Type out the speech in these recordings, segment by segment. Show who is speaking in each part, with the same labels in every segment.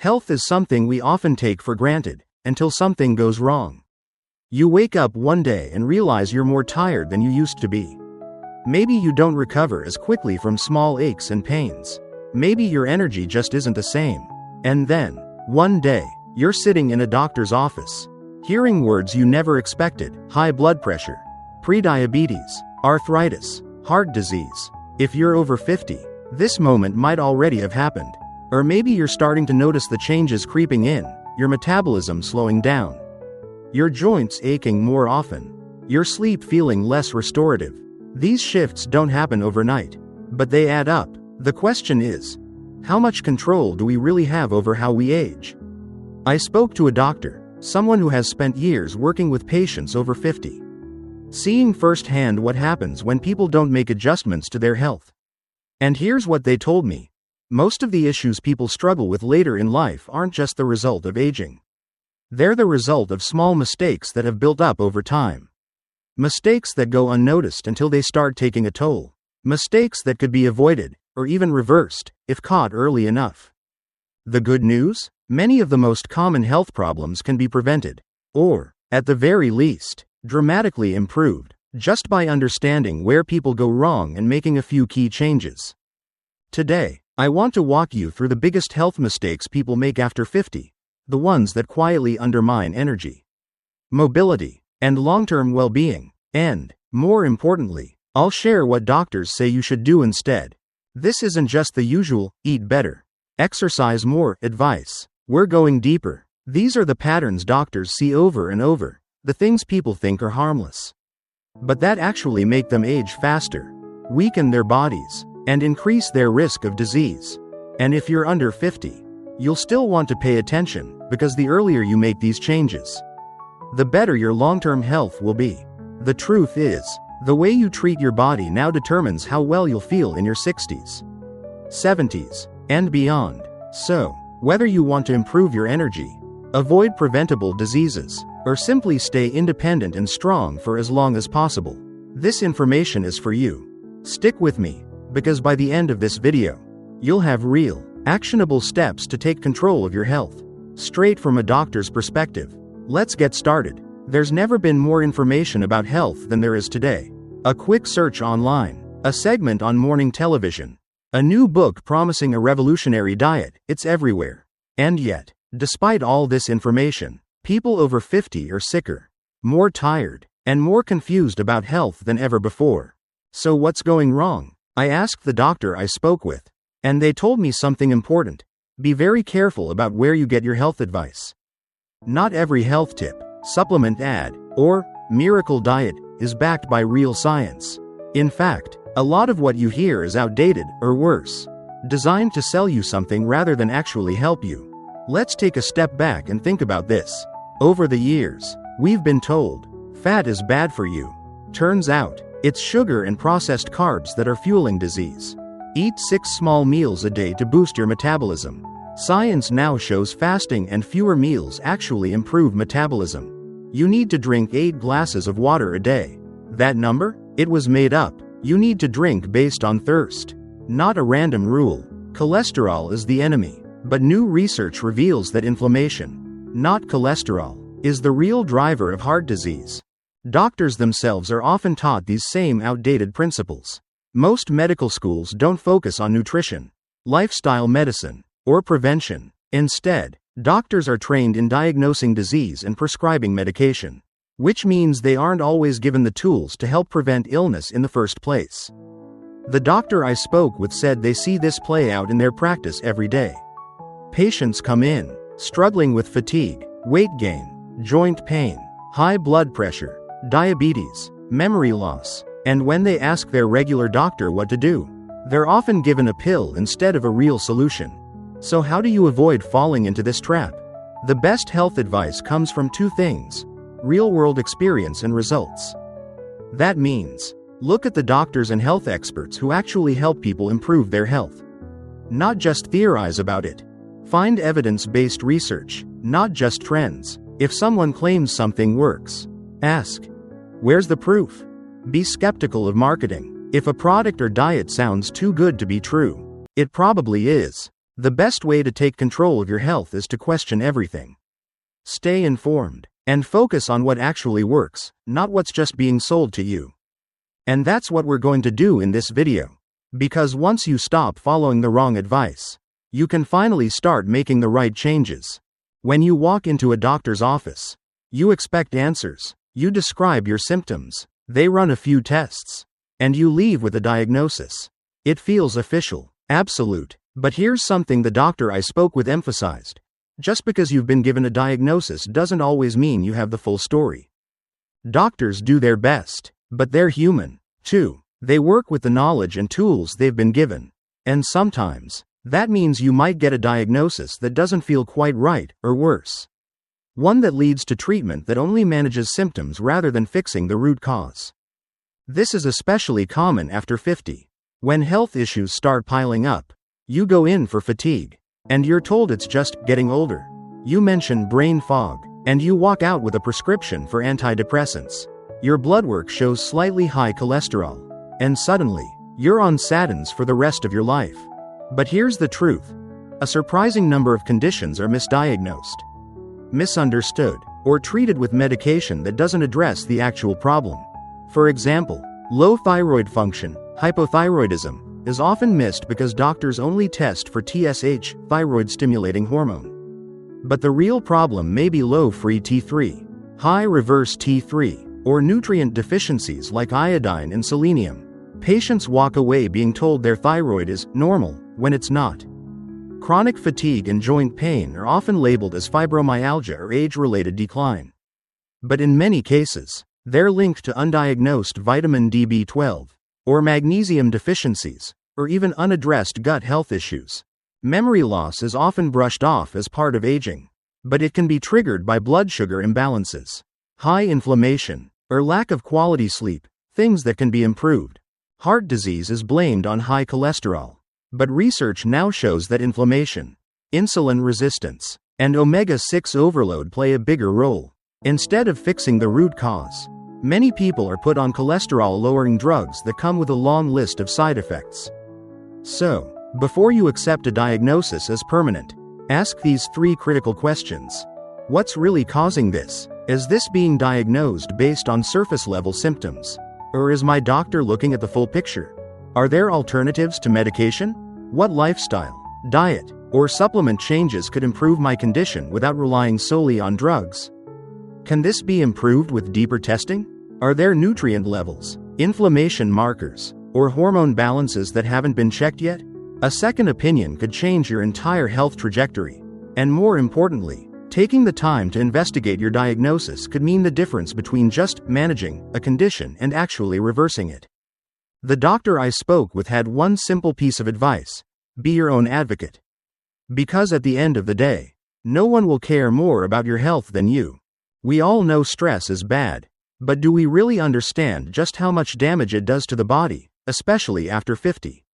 Speaker 1: Health is something we often take for granted, until something goes wrong. You wake up one day and realize you're more tired than you used to be. Maybe you don't recover as quickly from small aches and pains. Maybe your energy just isn't the same. And then, one day, you're sitting in a doctor's office, hearing words you never expected: high blood pressure, prediabetes, arthritis, heart disease. If you're over 50, this moment might already have happened. Or maybe you're starting to notice the changes creeping in, your metabolism slowing down, your joints aching more often, your sleep feeling less restorative. These shifts don't happen overnight, but they add up. The question is, how much control do we really have over how we age? I spoke to a doctor, someone who has spent years working with patients over 50, seeing firsthand what happens when people don't make adjustments to their health. And here's what they told me. Most of the issues people struggle with later in life aren't just the result of aging. They're the result of small mistakes that have built up over time. Mistakes that go unnoticed until they start taking a toll. Mistakes that could be avoided, or even reversed, if caught early enough. The good news? Many of the most common health problems can be prevented, or, at the very least, dramatically improved, just by understanding where people go wrong and making a few key changes. Today, I want to walk you through the biggest health mistakes people make after 50, the ones that quietly undermine energy, mobility, and long-term well-being, and, more importantly, I'll share what doctors say you should do instead. This isn't just the usual, eat better, exercise more advice. We're going deeper. These are the patterns doctors see over and over, the things people think are harmless, but that actually make them age faster, weaken their bodies, and increase their risk of disease. And if you're under 50, you'll still want to pay attention, because the earlier you make these changes, the better your long-term health will be. The truth is, the way you treat your body now determines how well you'll feel in your 60s, 70s, and beyond. So, whether you want to improve your energy, avoid preventable diseases, or simply stay independent and strong for as long as possible, this information is for you. Stick with me, because by the end of this video, you'll have real, actionable steps to take control of your health, straight from a doctor's perspective. Let's get started. There's never been more information about health than there is today. A quick search online, a segment on morning television, a new book promising a revolutionary diet, it's everywhere. And yet, despite all this information, people over 50 are sicker, more tired, and more confused about health than ever before. So what's going wrong? I asked the doctor I spoke with, and they told me something important. Be very careful about where you get your health advice. Not every health tip, supplement ad, or miracle diet is backed by real science. In fact, a lot of what you hear is outdated, or worse, designed to sell you something rather than actually help you. Let's take a step back and think about this. Over the years, we've been told, fat is bad for you. Turns out, it's sugar and processed carbs that are fueling disease. Eat 6 small meals a day to boost your metabolism. Science now shows fasting and fewer meals actually improve metabolism. You need to drink 8 glasses of water a day. That number? It was made up. You need to drink based on thirst, not a random rule. Cholesterol is the enemy, but new research reveals that inflammation, not cholesterol, is the real driver of heart disease. Doctors themselves are often taught these same outdated principles. Most medical schools don't focus on nutrition, lifestyle medicine, or prevention. Instead, doctors are trained in diagnosing disease and prescribing medication, which means they aren't always given the tools to help prevent illness in the first place. The doctor I spoke with said they see this play out in their practice every day. Patients come in, struggling with fatigue, weight gain, joint pain, high blood pressure, diabetes, memory loss, and when they ask their regular doctor what to do, they're often given a pill instead of a real solution. So how do you avoid falling into this trap? The best health advice comes from 2 things: real-world experience and results. That means, look at the doctors and health experts who actually help people improve their health. Not just theorize about it. Find evidence-based research, not just trends. If someone claims something works, ask, where's the proof? Be skeptical of marketing. If a product or diet sounds too good to be true, it probably is. The best way to take control of your health is to question everything. Stay informed, and focus on what actually works, not what's just being sold to you. And that's what we're going to do in this video. Because once you stop following the wrong advice, you can finally start making the right changes. When you walk into a doctor's office, you expect answers. You describe your symptoms, they run a few tests, and you leave with a diagnosis. It feels official, absolute, but here's something the doctor I spoke with emphasized. Just because you've been given a diagnosis doesn't always mean you have the full story. Doctors do their best, but they're human, too. They work with the knowledge and tools they've been given. And sometimes, that means you might get a diagnosis that doesn't feel quite right, or worse. One that leads to treatment that only manages symptoms rather than fixing the root cause. This is especially common after 50. When health issues start piling up, you go in for fatigue, and you're told it's just getting older. You mention brain fog, and you walk out with a prescription for antidepressants. Your blood work shows slightly high cholesterol, and suddenly, you're on statins for the rest of your life. But here's the truth. A surprising number of conditions are misdiagnosed, misunderstood, or treated with medication that doesn't address the actual problem. For example, low thyroid function, hypothyroidism, is often missed because doctors only test for TSH, thyroid-stimulating hormone. But the real problem may be low free T3, high reverse T3, or nutrient deficiencies like iodine and selenium. Patients walk away being told their thyroid is normal, when it's not. Chronic fatigue and joint pain are often labeled as fibromyalgia or age-related decline. But in many cases, they're linked to undiagnosed vitamin D/B12, or magnesium deficiencies, or even unaddressed gut health issues. Memory loss is often brushed off as part of aging, but it can be triggered by blood sugar imbalances, high inflammation, or lack of quality sleep, things that can be improved. Heart disease is blamed on high cholesterol, but research now shows that inflammation, insulin resistance, and omega-6 overload play a bigger role. Instead of fixing the root cause, many people are put on cholesterol-lowering drugs that come with a long list of side effects. So, before you accept a diagnosis as permanent, ask these 3 critical questions. What's really causing this? Is this being diagnosed based on surface-level symptoms? Or is my doctor looking at the full picture? Are there alternatives to medication? What lifestyle, diet, or supplement changes could improve my condition without relying solely on drugs? Can this be improved with deeper testing? Are there nutrient levels, inflammation markers, or hormone balances that haven't been checked yet? A second opinion could change your entire health trajectory. And more importantly, taking the time to investigate your diagnosis could mean the difference between just managing a condition and actually reversing it. The doctor I spoke with had one simple piece of advice: be your own advocate. Because at the end of the day, no one will care more about your health than you. We all know stress is bad, but do we really understand just how much damage it does to the body, especially after 50?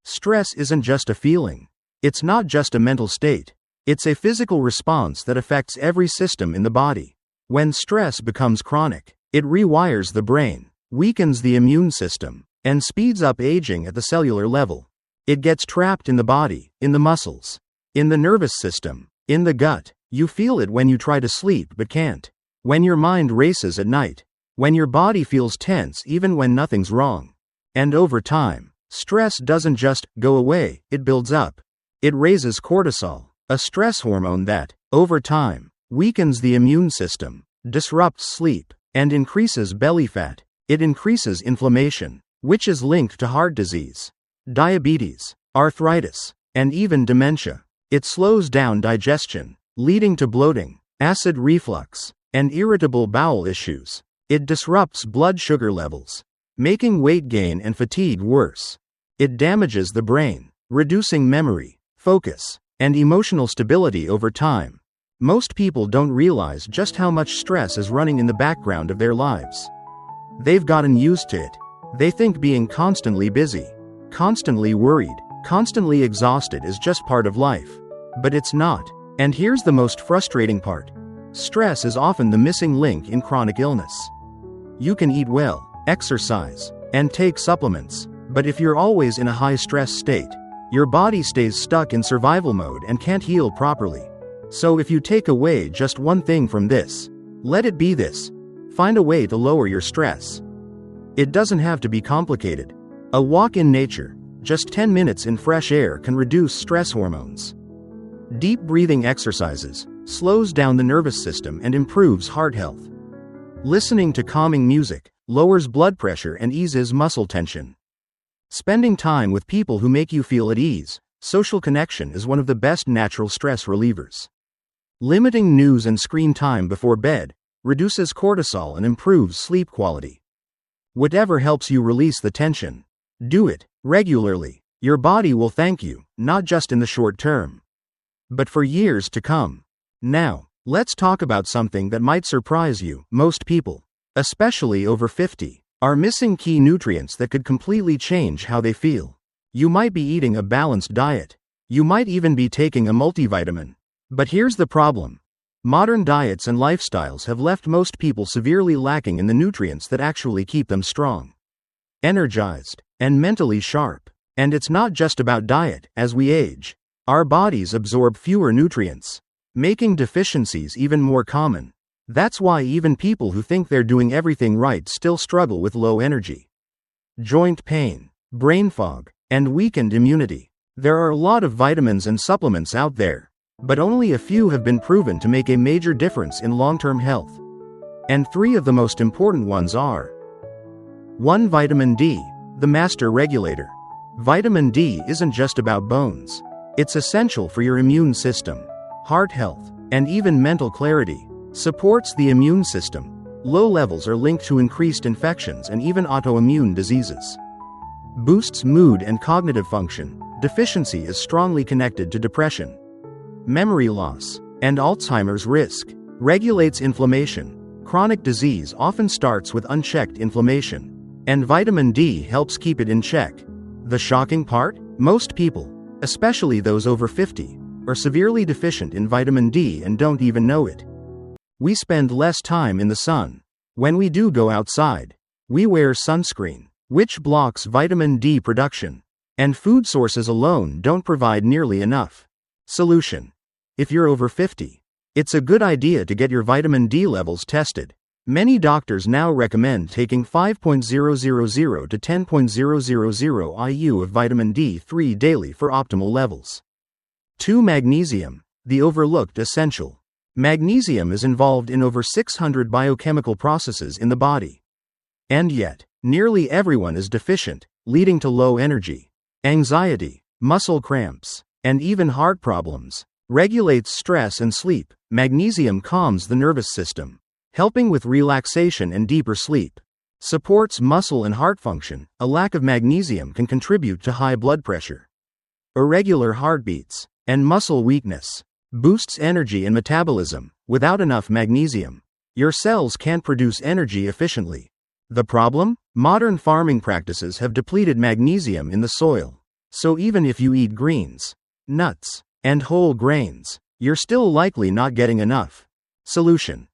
Speaker 1: Stress isn't just a feeling. It's not just a mental state. It's a physical response that affects every system in the body. When stress becomes chronic, it rewires the brain, weakens the immune system, and speeds up aging at the cellular level. It gets trapped in the body, in the muscles, in the nervous system, in the gut. You feel it when you try to sleep but can't. When your mind races at night. When your body feels tense even when nothing's wrong. And over time, stress doesn't just go away, it builds up. It raises cortisol, a stress hormone that, over time, weakens the immune system, disrupts sleep, and increases belly fat. It increases inflammation, which is linked to heart disease, diabetes, arthritis, and even dementia. It slows down digestion, leading to bloating, acid reflux, and irritable bowel issues. It disrupts blood sugar levels, making weight gain and fatigue worse. It damages the brain, reducing memory, focus, and emotional stability over time. Most people don't realize just how much stress is running in the background of their lives. They've gotten used to it. They think being constantly busy, constantly worried, constantly exhausted is just part of life. But it's not. And here's the most frustrating part. Stress is often the missing link in chronic illness. You can eat well, exercise, and take supplements, but if you're always in a high-stress state, your body stays stuck in survival mode and can't heal properly. So if you take away just one thing from this, let it be this: find a way to lower your stress. It doesn't have to be complicated. A walk in nature, just 10 minutes in fresh air, can reduce stress hormones. Deep breathing exercises slows down the nervous system and improves heart health. Listening to calming music lowers blood pressure and eases muscle tension. Spending time with people who make you feel at ease, social connection is one of the best natural stress relievers. Limiting news and screen time before bed reduces cortisol and improves sleep quality. Whatever helps you release the tension, do it regularly. Your body will thank you, not just in the short term, but for years to come. Now, let's talk about something that might surprise you. Most people, especially over 50, are missing key nutrients that could completely change how they feel. You might be eating a balanced diet. You might even be taking a multivitamin. But here's the problem. Modern diets and lifestyles have left most people severely lacking in the nutrients that actually keep them strong, energized, and mentally sharp. And it's not just about diet. As we age, our bodies absorb fewer nutrients, making deficiencies even more common. That's why even people who think they're doing everything right still struggle with low energy, joint pain, brain fog, and weakened immunity. There are a lot of vitamins and supplements out there, but only a few have been proven to make a major difference in long-term health. And 3 of the most important ones are: 1. Vitamin D, the master regulator. Vitamin D isn't just about bones. It's essential for your immune system, heart health, and even mental clarity. Supports the immune system. Low levels are linked to increased infections and even autoimmune diseases. Boosts mood and cognitive function. Deficiency is strongly connected to depression, memory loss, and Alzheimer's risk. Regulates inflammation. Chronic disease often starts with unchecked inflammation, and vitamin D helps keep it in check. The shocking part? Most people, especially those over 50, are severely deficient in vitamin D and don't even know it. We spend less time in the sun. When we do go outside, we wear sunscreen, which blocks vitamin D production, and food sources alone don't provide nearly enough. Solution: if you're over 50, it's a good idea to get your vitamin D levels tested. Many doctors now recommend taking 5.000 to 10.000 IU of vitamin D3 daily for optimal levels. 2. Magnesium, the overlooked essential. Magnesium is involved in over 600 biochemical processes in the body. And yet, nearly everyone is deficient, leading to low energy, anxiety, muscle cramps, and even heart problems. Regulates stress and sleep. Magnesium calms the nervous system, helping with relaxation and deeper sleep. Supports muscle and heart function. A lack of magnesium can contribute to high blood pressure, irregular heartbeats, and muscle weakness. Boosts energy and metabolism. Without enough magnesium, your cells can't produce energy efficiently. The problem? Modern farming practices have depleted magnesium in the soil. So even if you eat greens, nuts, and whole grains, you're still likely not getting enough. Solution: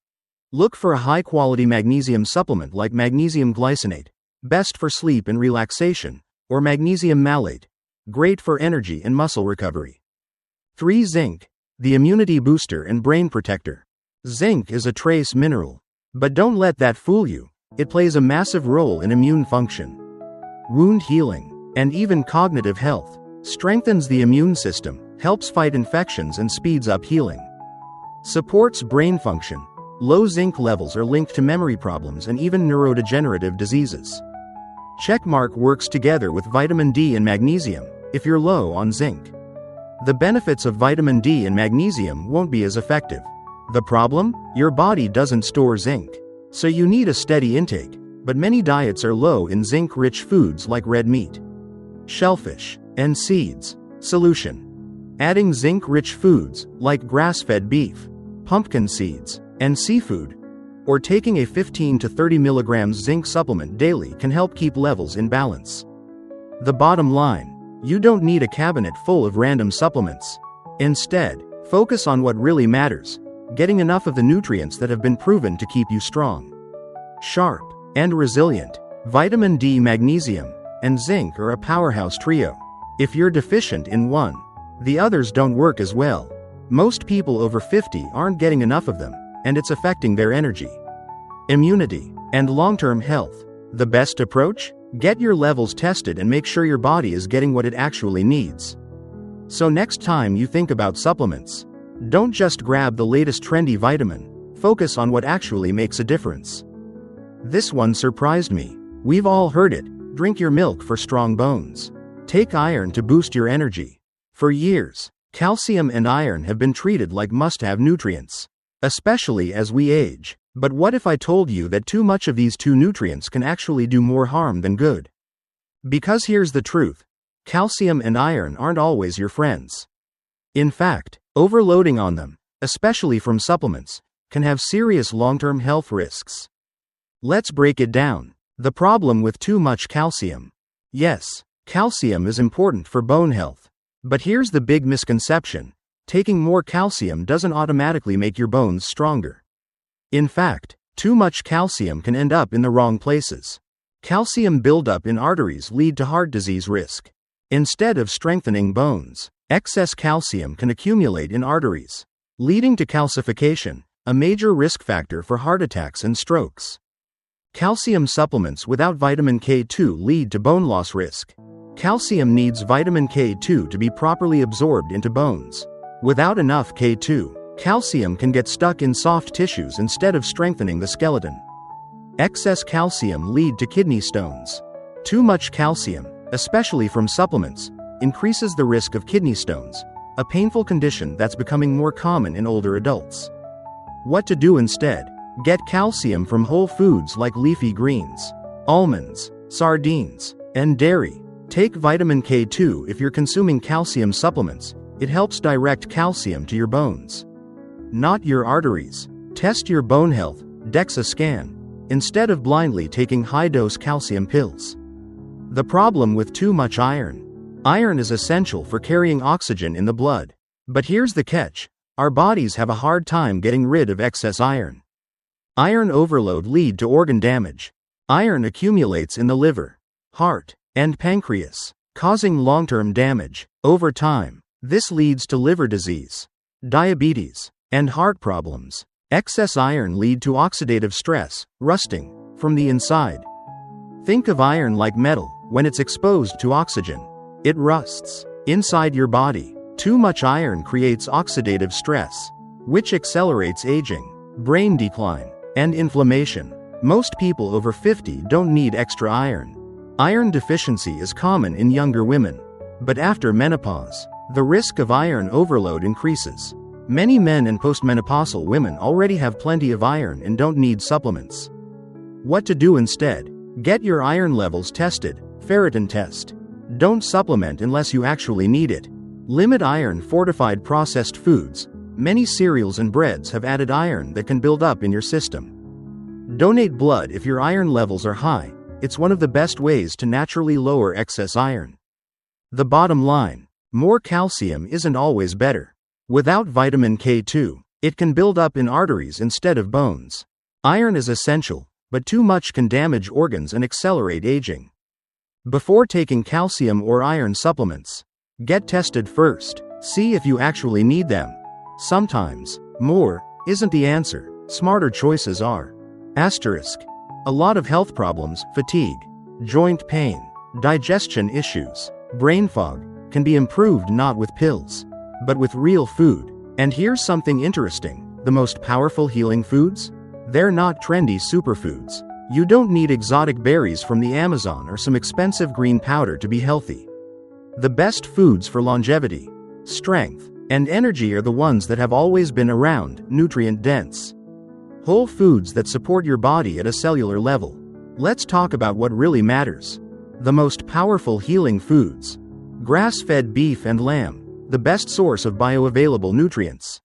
Speaker 1: look for a high-quality magnesium supplement like magnesium glycinate, best for sleep and relaxation, or magnesium malate, great for energy and muscle recovery. 3. Zinc, the immunity booster and brain protector. Zinc is a trace mineral, but don't let that fool you. It plays a massive role in immune function, wound healing, and even cognitive health. Strengthens the immune system, helps fight infections and speeds up healing. Supports brain function. Low zinc levels are linked to memory problems and even neurodegenerative diseases. Checkmark works together with vitamin D and magnesium if you're low on zinc. The benefits of vitamin D and magnesium won't be as effective. The problem? Your body doesn't store zinc, so you need a steady intake, but many diets are low in zinc-rich foods like red meat, shellfish, and seeds. Solution: adding zinc-rich foods like grass-fed beef, pumpkin seeds, and seafood, or taking a 15 to 30 milligrams zinc supplement daily can help keep levels in balance. The bottom line: you don't need a cabinet full of random supplements. Instead, focus on what really matters: getting enough of the nutrients that have been proven to keep you strong, sharp, and resilient. Vitamin D, magnesium, and zinc are a powerhouse trio. If you're deficient in one, the others don't work as well. Most people over 50 aren't getting enough of them, and it's affecting their energy, immunity, and long-term health. The best approach? Get your levels tested and make sure your body is getting what it actually needs. So next time you think about supplements, don't just grab the latest trendy vitamin, focus on what actually makes a difference. This one surprised me. We've all heard it: drink your milk for strong bones. Take iron to boost your energy. For years, calcium and iron have been treated like must-have nutrients, especially as we age. But what if I told you that too much of these two nutrients can actually do more harm than good? Because here's the truth: calcium and iron aren't always your friends. In fact, overloading on them, especially from supplements, can have serious long-term health risks. Let's break it down. The problem with too much calcium. Yes, calcium is important for bone health. But here's the big misconception: taking more calcium doesn't automatically make your bones stronger. In fact, too much calcium can end up in the wrong places. Calcium buildup in arteries lead to heart disease risk. Instead of strengthening bones, excess calcium can accumulate in arteries, leading to calcification, a major risk factor for heart attacks and strokes. Calcium supplements without vitamin K2 lead to bone loss risk. Calcium needs vitamin K2 to be properly absorbed into bones. Without enough K2, calcium can get stuck in soft tissues instead of strengthening the skeleton. Excess calcium lead to kidney stones. Too much calcium, especially from supplements, increases the risk of kidney stones, a painful condition that's becoming more common in older adults. What to do instead? Get calcium from whole foods like leafy greens, almonds, sardines, and dairy. Take vitamin K2 if you're consuming calcium supplements. It helps direct calcium to your bones, not your arteries. Test your bone health, DEXA scan, instead of blindly taking high-dose calcium pills. The problem with too much iron. Iron is essential for carrying oxygen in the blood. But here's the catch: our bodies have a hard time getting rid of excess iron. Iron overload leads to organ damage. Iron accumulates in the liver, heart, and pancreas, causing long-term damage. Over time, this leads to liver disease, diabetes, and heart problems. Excess iron leads to oxidative stress, rusting, from the inside. Think of iron like metal. When it's exposed to oxygen, it rusts. Inside your body, too much iron creates oxidative stress, which accelerates aging, brain decline, and inflammation. Most people over 50 don't need extra iron. Iron deficiency is common in younger women. But after menopause, the risk of iron overload increases. Many men and postmenopausal women already have plenty of iron and don't need supplements. What to do instead? Get your iron levels tested. Ferritin test. Don't supplement unless you actually need it. Limit iron-fortified processed foods. Many cereals and breads have added iron that can build up in your system. Donate blood if your iron levels are high. It's one of the best ways to naturally lower excess iron. The bottom line: more calcium isn't always better. Without vitamin K2, it can build up in arteries instead of bones. Iron is essential, but too much can damage organs and accelerate aging. Before taking calcium or iron supplements, get tested first. See if you actually need them. Sometimes, more isn't the answer. Smarter choices are. Asterisk. A lot of health problems, fatigue, joint pain, digestion issues, brain fog, can be improved not with pills, but with real food. And here's something interesting: the most powerful healing foods? They're not trendy superfoods. You don't need exotic berries from the Amazon or some expensive green powder to be healthy. The best foods for longevity, strength, and energy are the ones that have always been around, nutrient-dense. Whole foods that support your body at a cellular level. Let's talk about what really matters. The most powerful healing foods. Grass-fed beef and lamb, the best source of bioavailable nutrients.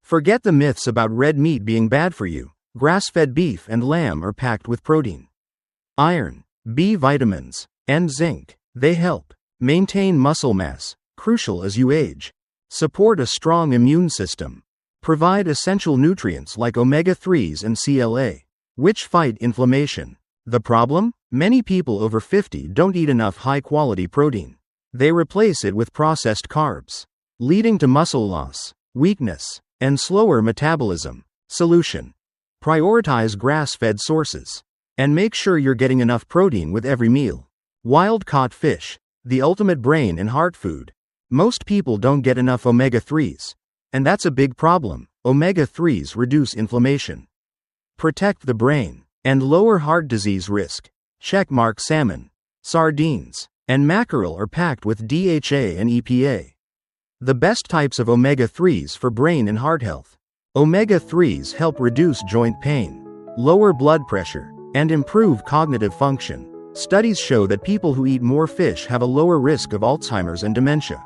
Speaker 1: Forget the myths about red meat being bad for you. Grass-fed beef and lamb are packed with protein, iron, B vitamins, and zinc. They help maintain muscle mass, crucial as you age. Support a strong immune system. Provide essential nutrients like omega-3s and CLA, which fight inflammation. The problem? Many people over 50 don't eat enough high-quality protein. They replace it with processed carbs, leading to muscle loss, weakness, and slower metabolism. Solution: prioritize grass-fed sources, and make sure you're getting enough protein with every meal. Wild-caught fish, the ultimate brain and heart food. Most people don't get enough omega-3s, and that's a big problem. Omega-3s reduce inflammation, protect the brain, and lower heart disease risk. Checkmark: salmon, sardines, and mackerel are packed with DHA and EPA, the best types of omega-3s for brain and heart health. Omega-3s help reduce joint pain, lower blood pressure, and improve cognitive function. Studies show that people who eat more fish have a lower risk of Alzheimer's and dementia.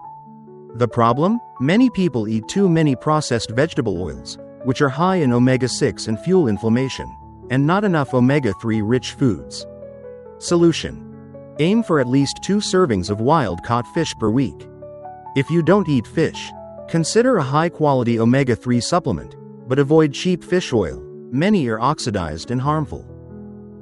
Speaker 1: The problem? Many people eat too many processed vegetable oils, which are high in omega-6 and fuel inflammation, and not enough omega-3 rich foods. Solution: aim for at least 2 servings of wild-caught fish per week. If you don't eat fish, consider a high-quality omega-3 supplement, but avoid cheap fish oil. Many are oxidized and harmful.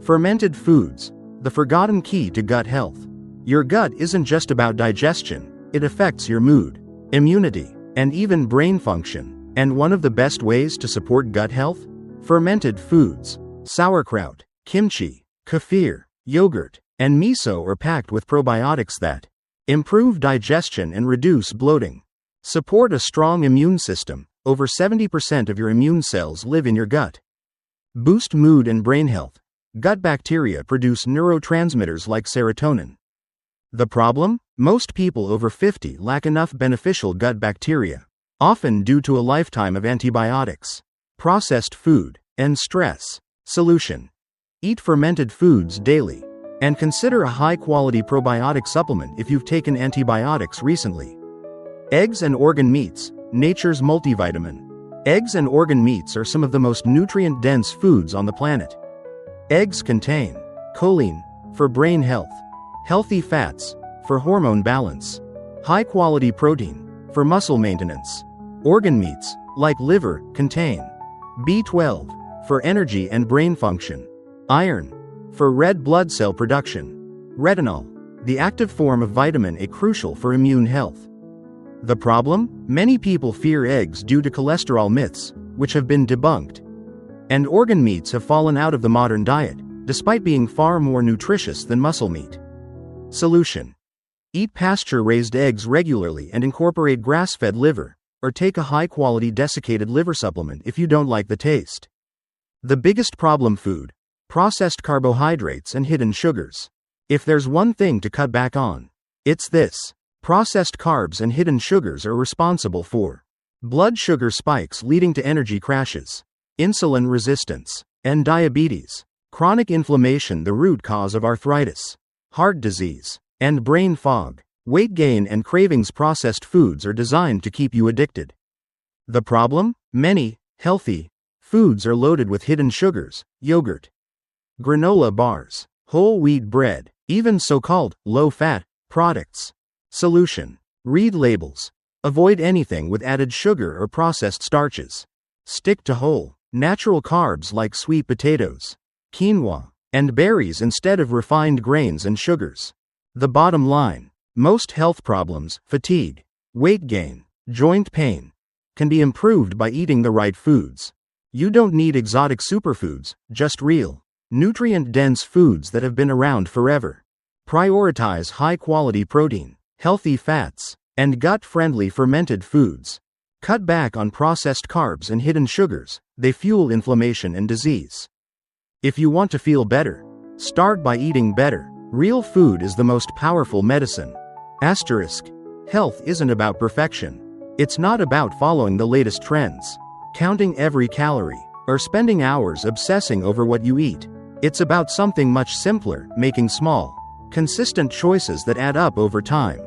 Speaker 1: Fermented foods, the forgotten key to gut health. Your gut isn't just about digestion, it affects your mood, immunity, and even brain function. And one of the best ways to support gut health? Fermented foods. Sauerkraut, kimchi, kefir, yogurt, and miso are packed with probiotics that improve digestion and reduce bloating. Support a strong immune system. Over 70% of your immune cells live in your gut. Boost mood and brain health. Gut bacteria produce neurotransmitters like serotonin. The problem? Most people over 50 lack enough beneficial gut bacteria, often due to a lifetime of antibiotics, processed food, and stress. Solution: eat fermented foods daily, and consider a high-quality probiotic supplement if you've taken antibiotics recently. Eggs and organ meats, nature's multivitamin. Eggs and organ meats are some of the most nutrient-dense foods on the planet. Eggs contain choline, for brain health, healthy fats, for hormone balance, high-quality protein, for muscle maintenance. Organ meats, like liver, contain B12, for energy and brain function, iron, for red blood cell production, retinol, the active form of vitamin A crucial for immune health. The problem? Many people fear eggs due to cholesterol myths, which have been debunked. And organ meats have fallen out of the modern diet, despite being far more nutritious than muscle meat. Solution: eat pasture-raised eggs regularly and incorporate grass-fed liver, or take a high-quality desiccated liver supplement if you don't like the taste. The biggest problem: food, processed carbohydrates and hidden sugars. If there's one thing to cut back on, it's this. Processed carbs and hidden sugars are responsible for blood sugar spikes leading to energy crashes, insulin resistance, and diabetes, chronic inflammation, the root cause of arthritis, heart disease, and brain fog, weight gain and cravings. Processed foods are designed to keep you addicted. The problem? Many healthy foods are loaded with hidden sugars: yogurt, granola bars, whole wheat bread, even so-called low-fat products. Solution: read labels. Avoid anything with added sugar or processed starches. Stick to whole, natural carbs like sweet potatoes, quinoa, and berries instead of refined grains and sugars. The bottom line: most health problems, fatigue, weight gain, joint pain, can be improved by eating the right foods. You don't need exotic superfoods, just real, nutrient-dense foods that have been around forever. Prioritize high-quality protein, healthy fats, and gut-friendly fermented foods. Cut back on processed carbs and hidden sugars, they fuel inflammation and disease. If you want to feel better, start by eating better. Real food is the most powerful medicine. Asterisk. Health isn't about perfection. It's not about following the latest trends, counting every calorie, or spending hours obsessing over what you eat. It's about something much simpler: making small, consistent choices that add up over time.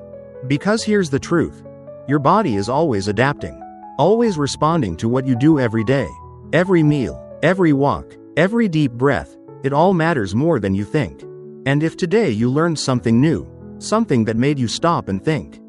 Speaker 1: Because here's the truth: your body is always adapting, always responding to what you do every day. Every meal, every walk, every deep breath, it all matters more than you think. And if today you learned something new, something that made you stop and think,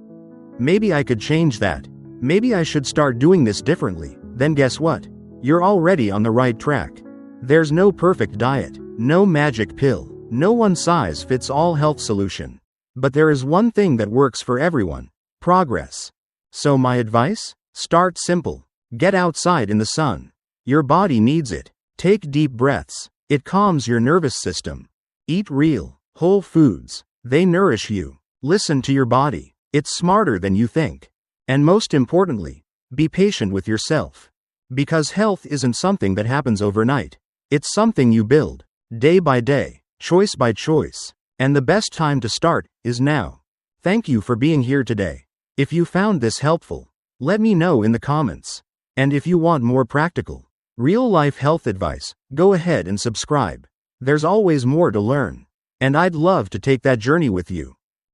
Speaker 1: maybe I could change that, maybe I should start doing this differently, then guess what? You're already on the right track. There's no perfect diet, no magic pill, no one-size-fits-all health solution. But there is one thing that works for everyone: progress. So my advice? Start simple. Get outside in the sun. Your body needs it. Take deep breaths. It calms your nervous system. Eat real, whole foods. They nourish you. Listen to your body. It's smarter than you think. And most importantly, be patient with yourself. Because health isn't something that happens overnight. It's something you build, day by day, choice by choice. And the best time to start is now. Thank you for being here today. If you found this helpful, let me know in the comments. And if you want more practical, real-life health advice, go ahead and subscribe. There's always more to learn. And I'd love to take that journey with you.